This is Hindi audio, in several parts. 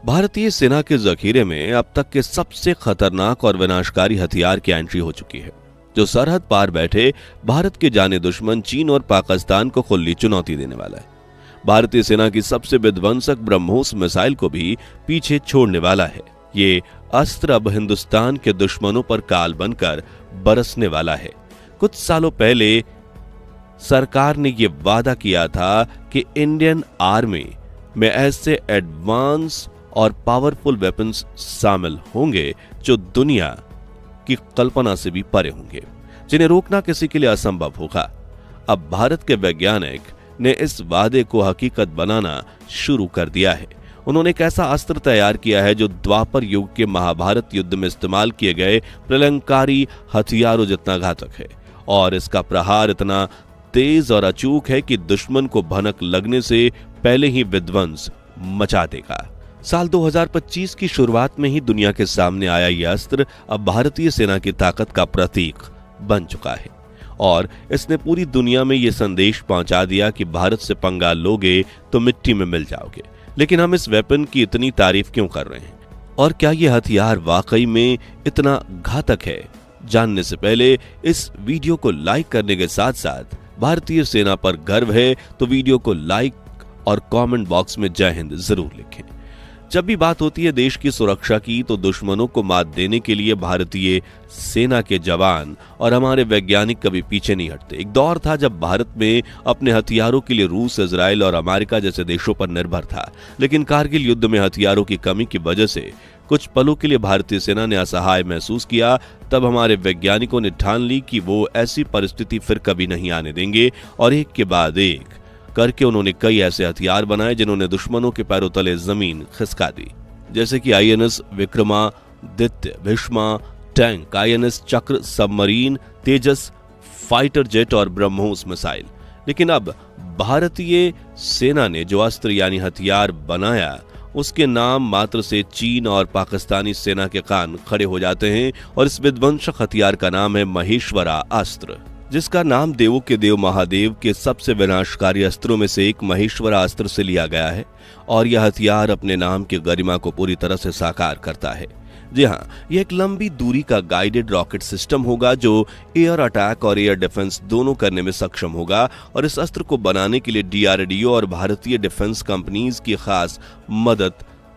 भारतीय सेना के जखीरे में अब तक के सबसे खतरनाक और विनाशकारी हथियार की एंट्री हो चुकी है, जो सरहद पार बैठे भारत के जाने दुश्मन चीन और पाकिस्तान को खुली चुनौती देने वाला है। भारतीय सेना की सबसे विध्वंसक ब्रह्मोस मिसाइल को भी पीछे छोड़ने वाला है। ये अस्त्र अब हिंदुस्तान के दुश्मनों पर काल बनकर बरसने वाला है। कुछ सालों पहले सरकार ने यह वादा किया था कि इंडियन आर्मी में ऐसे एडवांस और पावरफुल वेपन्स शामिल होंगे जो दुनिया की कल्पना से भी परे होंगे, जिन्हें रोकना किसी के लिए असंभव होगा। अब भारत के वैज्ञानिक ने इस वादे को हकीकत बनाना शुरू कर दिया है। उन्होंने एक ऐसा अस्त्र तैयार किया है जो द्वापर युग के महाभारत युद्ध में इस्तेमाल किए गए प्रलंकारी हथियारों जितना घातक है, और इसका प्रहार इतना तेज और अचूक है कि दुश्मन को भनक लगने से पहले ही विध्वंस मचा देगा। साल 2025 की शुरुआत में ही दुनिया के सामने आया यह अस्त्र अब भारतीय सेना की ताकत का प्रतीक बन चुका है, और इसने पूरी दुनिया में यह संदेश पहुंचा दिया कि भारत से पंगा लोगे तो मिट्टी में मिल जाओगे। लेकिन हम इस वेपन की इतनी तारीफ क्यों कर रहे हैं, और क्या यह हथियार वाकई में इतना घातक है? जानने से पहले इस वीडियो को लाइक करने के साथ साथ भारतीय सेना पर गर्व है तो वीडियो को लाइक और कमेंट बॉक्स में जय हिंद जरूर लिखें। जब भी बात होती है देश की सुरक्षा की, तो दुश्मनों को मात देने के लिए भारतीय सेना के जवान और हमारे वैज्ञानिक कभी पीछे नहीं हटते। एक दौर था जब भारत में अपने हथियारों के लिए रूस, इजराइल और अमेरिका जैसे देशों पर निर्भर था, लेकिन कारगिल युद्ध में हथियारों की कमी की वजह से कुछ पलों के लिए भारतीय सेना ने असहाय महसूस किया। तब हमारे वैज्ञानिकों ने ठान ली कि वो ऐसी परिस्थिति फिर कभी नहीं आने देंगे, और एक के बाद एक करके उन्होंने कई ऐसे हथियार बनाए जिन्होंने दुश्मनों के पैरों तले जमीन खिसका दी, जैसे कि INS Vikramaditya, Bheeshma tank, INS चक्र सबमरीन, तेजस फाइटर जेट और ब्रह्मोस मिसाइल। लेकिन अब भारतीय सेना ने जो अस्त्र यानी हथियार बनाया, उसके नाम मात्र से चीन और पाकिस्तानी सेना के कान खड़े हो जाते हैं, और इस विध्वंसक हथियार का नाम है महेश्वरा अस्त्र, जिसका नाम देवों के देव महादेव के सबसे विनाशकारी अस्त्रों में से एक महेश्वरा अस्त्र से लिया गया है। और यह हथियार अपने नाम की गरिमा को पूरी तरह से साकार करता है। जी हाँ, यह एक लंबी दूरी का गाइडेड रॉकेट सिस्टम होगा जो एयर अटैक और एयर डिफेंस दोनों करने में सक्षम होगा, और इस अस्त्र को बनाने के लिए DRDO और भारतीय डिफेंस कंपनीज की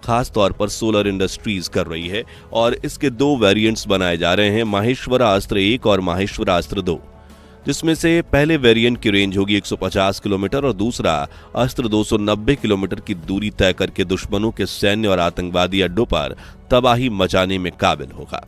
खास तौर पर सोलर इंडस्ट्रीज कर रही है। और इसके 2 वेरिएंट्स बनाए जा रहे हैं, महेश्वरा अस्त्र 1 और महेश्वरा अस्त्र 2, जिसमें से पहले वेरिएंट की रेंज होगी 150 किलोमीटर और दूसरा अस्त्र 290 किलोमीटर की दूरी तय करके दुश्मनों के सैन्य और आतंकवादी अड्डों पर तबाही मचाने में काबिल होगा।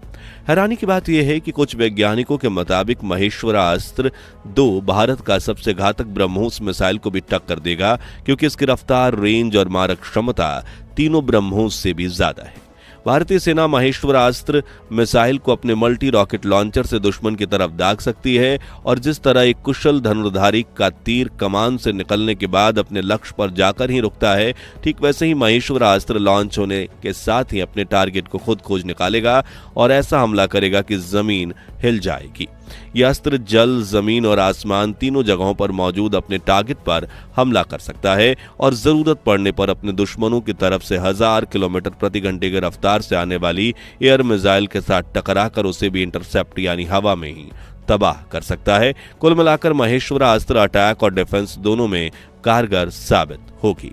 हैरानी की बात यह है कि कुछ वैज्ञानिकों के मुताबिक महेश्वरा अस्त्र 2 भारत का सबसे घातक ब्रह्मोस मिसाइल को भी टक्कर देगा, क्योंकि इसकी रफ्तार, रेंज और मारक क्षमता तीनों ब्रह्मोस से भी ज्यादा है। भारतीय सेना महेश्वरा अस्त्र मिसाइल को अपने मल्टी रॉकेट लॉन्चर से दुश्मन की तरफ दाग सकती है, और जिस तरह एक कुशल धनुर्धारी का तीर कमान से निकलने के बाद अपने लक्ष्य पर जाकर ही रुकता है, ठीक वैसे ही महेश्वरा अस्त्र लॉन्च होने के साथ ही अपने टारगेट को खुद खोज निकालेगा और ऐसा हमला करेगा कि जमीन हिल जाएगी। यह अस्त्र जल, जमीन और आसमान तीनों जगहों पर मौजूद अपने टारगेट पर हमला कर सकता है, और जरूरत पड़ने पर अपने दुश्मनों की तरफ से 1000 किलोमीटर प्रति घंटे की रफ्तार से आने वाली एयर मिसाइल के साथ टकराकर उसे भी इंटरसेप्ट यानी हवा में ही तबाह कर सकता है। कुल मिलाकर महेश्वरा अस्त्र अटैक और डिफेंस दोनों में कारगर साबित होगी।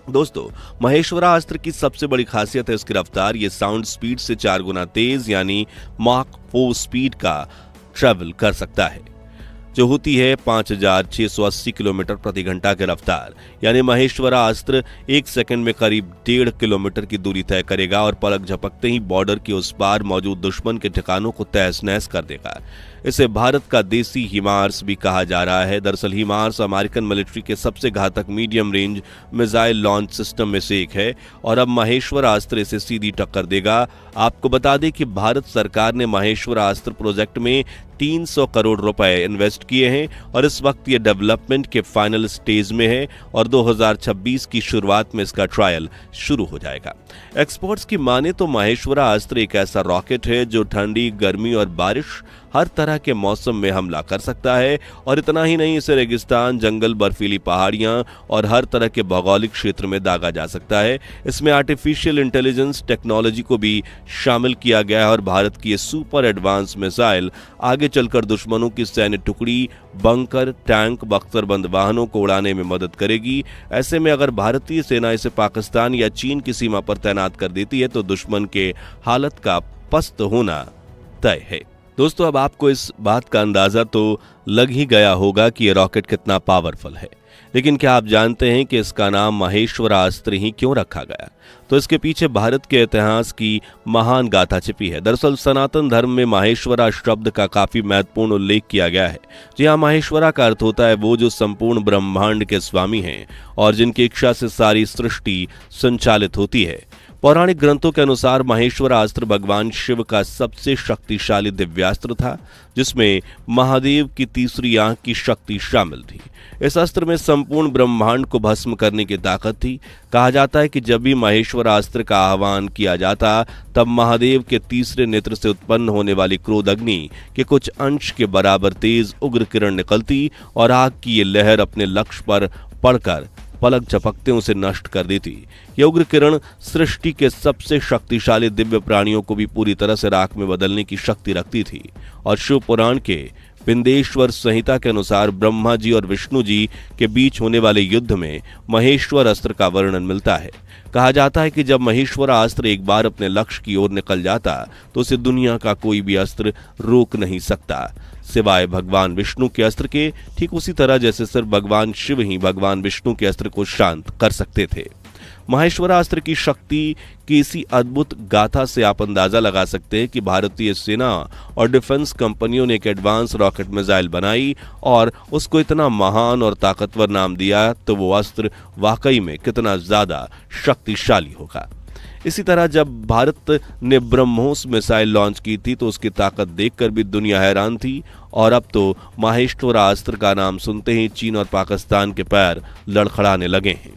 दोस्तों, महेश्वरा अस्त्र की सबसे बड़ी खासियत है इसकी रफ्तार। ये साउंड स्पीड से 4 गुना तेज यानी माक 4 स्पीड का ट्रैवल कर सकता है, जो होती है 5680 किलोमीटर प्रति घंटा की रफ्तार। यानी महेश्वरा अस्त्र 1 सेकंड में करीब 1.5 किलोमीटर की दूरी तय करेगा और पलक झपकते ही बॉर्डर के उस पार मौजूद दुश्मन के ठिकानों को तहस नहस कर देगा। इसे भारत का देसी हिमार्स भी कहा जा रहा है। दरअसल हिमार्स अमेरिकन मिलिट्री के सबसे घातक medium range missile launch system में से एक है, और अब महेश्वरा अस्त्र इसे सीधी टक्कर देगा। आपको बता दें कि भारत सरकार ने महेश्वरा अस्त्र प्रोजेक्ट में 300 करोड़ रुपए इन्वेस्ट किए हैं, और इस वक्त ये डेवलपमेंट के फाइनल स्टेज में है, और 2026 की शुरुआत में इसका ट्रायल शुरू हो जाएगा। एक्सपर्ट्स की माने तो महेश्वरा अस्त्र एक ऐसा रॉकेट है जो ठंडी, गर्मी और बारिश हर तरह के मौसम में हमला कर सकता है। और इतना ही नहीं, इसे रेगिस्तान, जंगल, बर्फीली पहाड़ियां और हर तरह के भौगोलिक क्षेत्र में दागा जा सकता है। इसमें आर्टिफिशियल इंटेलिजेंस टेक्नोलॉजी को भी शामिल किया गया है और भारत की ये सुपर एडवांस मिसाइल आगे चलकर दुश्मनों की सैन्य टुकड़ी, बंकर, टैंक, बख्तरबंद वाहनों को उड़ाने में मदद करेगी। ऐसे में अगर भारतीय सेना इसे पाकिस्तान या चीन की सीमा पर तैनात कर देती है तो दुश्मन के हालत का पस्त होना तय है। दोस्तों, अब आपको इस बात का अंदाजा तो लग ही गया होगा कि यह रॉकेट कितना पावरफुल है, लेकिन क्या आप जानते हैं कि इसका नाम महेश्वरास्त्र ही क्यों रखा गया? तो इसके पीछे भारत के इतिहास की महान गाथा छिपी है। दरअसल सनातन धर्म में माहेश्वरा शब्द का काफी महत्वपूर्ण उल्लेख किया गया है। जी हाँ, माहेश्वरा का अर्थ होता है वो जो संपूर्ण ब्रह्मांड के स्वामी हैं और जिनकी इच्छा से सारी सृष्टि संचालित होती है। पौराणिक ग्रंथों के अनुसार महेश्वरास्त्र भगवान शिव का सबसे शक्तिशाली दिव्यास्त्र था, जिसमें महादेव की तीसरी आंख की शक्ति शामिल थी। इस अस्त्र में संपूर्ण ब्रह्मांड को भस्म करने की ताकत थी। कहा जाता है कि जब भी महेश्वरास्त्र का आह्वान किया जाता, तब महादेव के तीसरे नेत्र से उत्पन्न होने वाली क्रोध अग्नि के कुछ अंश के बराबर तेज उग्र किरण निकलती और आग की ये लहर अपने लक्ष्य पर पड़कर पलक झपकते उसे नष्ट कर देती। यह उग्र किरण सृष्टि के सबसे शक्तिशाली दिव्य प्राणियों को भी पूरी तरह से राख में बदलने की शक्ति रखती थी। और शिव पुराण के बिंदेश्वर संहिता के अनुसार ब्रह्मा जी और विष्णु जी के बीच होने वाले युद्ध में महेश्वर अस्त्र का वर्णन मिलता है। कहा जाता है कि जब महेश्वरा अस्त्र एक बार अपने लक्ष्य की ओर निकल जाता तो उसे दुनिया का कोई भी अस्त्र रोक नहीं सकता, सिवाय भगवान विष्णु के अस्त्र के। ठीक उसी तरह जैसे सिर्फ भगवान शिव ही भगवान विष्णु के अस्त्र को शांत कर सकते थे। महेश्वरास्त्र की शक्ति की इसी अद्भुत गाथा से आप अंदाजा लगा सकते हैं कि भारतीय सेना और डिफेंस कंपनियों ने एक एडवांस रॉकेट मिसाइल बनाई और उसको इतना महान और ताकतवर नाम दिया, तो वो अस्त्र वाकई में कितना ज्यादा शक्तिशाली होगा। इसी तरह जब भारत ने ब्रह्मोस मिसाइल लॉन्च की थी तो उसकी ताकत देखकर भी दुनिया हैरान थी। और अब तो महेश्वरास्त्र का नाम सुनते ही चीन और पाकिस्तान के पैर लड़खड़ाने लगे हैं।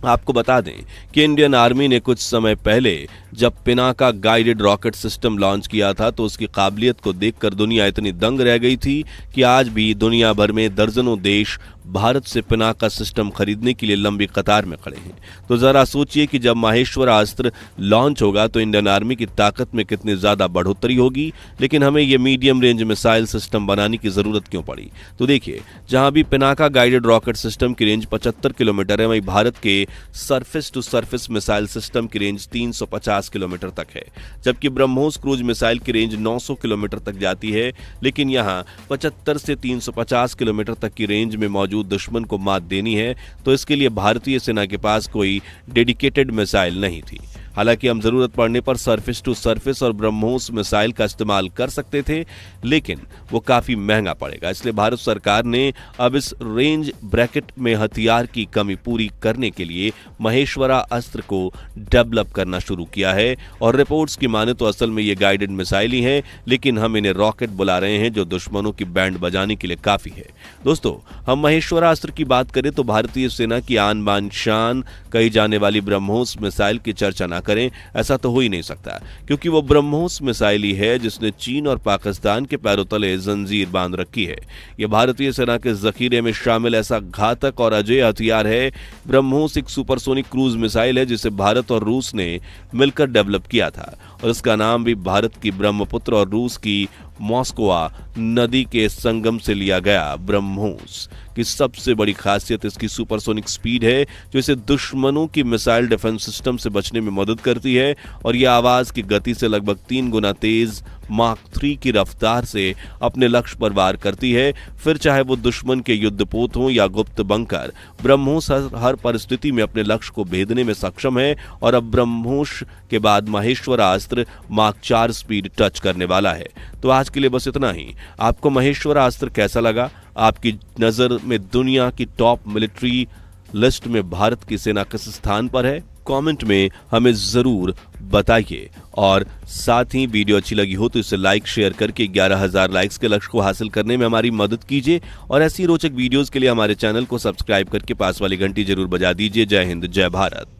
आपको बता दें कि इंडियन आर्मी ने कुछ समय पहले जब Pinaka guided rocket system launch किया था तो उसकी काबिलियत को देखकर दुनिया इतनी दंग रह गई थी कि आज भी दुनिया भर में दर्जनों देश भारत से पिनाका सिस्टम खरीदने के लिए लंबी कतार में खड़े हैं। तो जरा सोचिए कि जब महेश्वरास्त्र लॉन्च होगा तो इंडियन आर्मी की ताकत में कितनी ज्यादा बढ़ोतरी होगी। लेकिन हमें यह मीडियम रेंज मिसाइल सिस्टम बनाने की जरूरत क्यों पड़ी? तो देखिए, जहां भी पिनाका गाइडेड रॉकेट सिस्टम की रेंज 75 किलोमीटर है, वहीं भारत के surface to surface missile system की रेंज 350 किलोमीटर तक है, जबकि ब्रह्मोस क्रूज मिसाइल की रेंज 900 किलोमीटर तक जाती है। लेकिन यहां 75 से 350 किलोमीटर तक की रेंज में मौजूद दुश्मन को मात देनी है, तो इसके लिए भारतीय सेना के पास कोई डेडिकेटेड मिसाइल नहीं थी। हालांकि हम जरूरत पड़ने पर सरफेस टू सरफेस और ब्रह्मोस मिसाइल का इस्तेमाल कर सकते थे, लेकिन वो काफी महंगा पड़ेगा। इसलिए भारत सरकार ने अब इस रेंज ब्रैकेट में हथियार की कमी पूरी करने के लिए महेश्वरा अस्त्र को डेवलप करना शुरू किया है। और रिपोर्ट्स की माने तो असल में ये गाइडेड मिसाइल ही है, लेकिन हम इन्हें रॉकेट बुला रहे हैं जो दुश्मनों की बैंड बजाने के लिए काफी है। दोस्तों, हम महेश्वरा अस्त्र की बात करें तो भारतीय सेना की आन बान शान कही जाने वाली ब्रह्मोस मिसाइल की चर्चा ना करें, ऐसा तो हो ही नहीं सकता, क्योंकि वो ब्रह्मोस मिसाइल ही है जिसने चीन और पाकिस्तान के पैरों तले जंजीर बांध रखी है। यह भारतीय सेना के जखीरे में शामिल ऐसा घातक और अजेय हथियार है। ब्रह्मोस एक सुपरसोनिक क्रूज मिसाइल है जिसे भारत और रूस ने मिलकर डेवलप किया था और इसका नाम भी भारत की ब्रह्मपुत्र और रूस की मॉस्कोवा नदी के संगम से लिया गया। ब्रह्मोस की सबसे बड़ी खासियत इसकी सुपरसोनिक स्पीड है, जो इसे दुश्मनों की मिसाइल डिफेंस सिस्टम से बचने में मदद करती है और यह आवाज की गति से लगभग 3 गुना तेज माक 3 की रफ्तार से अपने लक्ष्य पर वार करती है। फिर चाहे वो दुश्मन के युद्धपोत हों या गुप्त बंकर, ब्रह्मोस हर परिस्थिति में अपने लक्ष्य को भेदने में सक्षम है। और अब ब्रह्मोस के बाद महेश्वरास्त्र माक 4 स्पीड टच करने वाला है। तो आज के लिए बस इतना ही। आपको महेश्वरास्त्र कैसा लगा? आपकी नजर में दुनिया की टॉप मिलिट्री लिस्ट में भारत की सेना किस स्थान पर है? कमेंट में हमें जरूर बताइए। और साथ ही वीडियो अच्छी लगी हो तो इसे लाइक शेयर करके 11,000 लाइक्स के लक्ष्य को हासिल करने में हमारी मदद कीजिए। और ऐसी रोचक वीडियोस के लिए हमारे चैनल को सब्सक्राइब करके पास वाली घंटी जरूर बजा दीजिए। जय हिंद, जय भारत।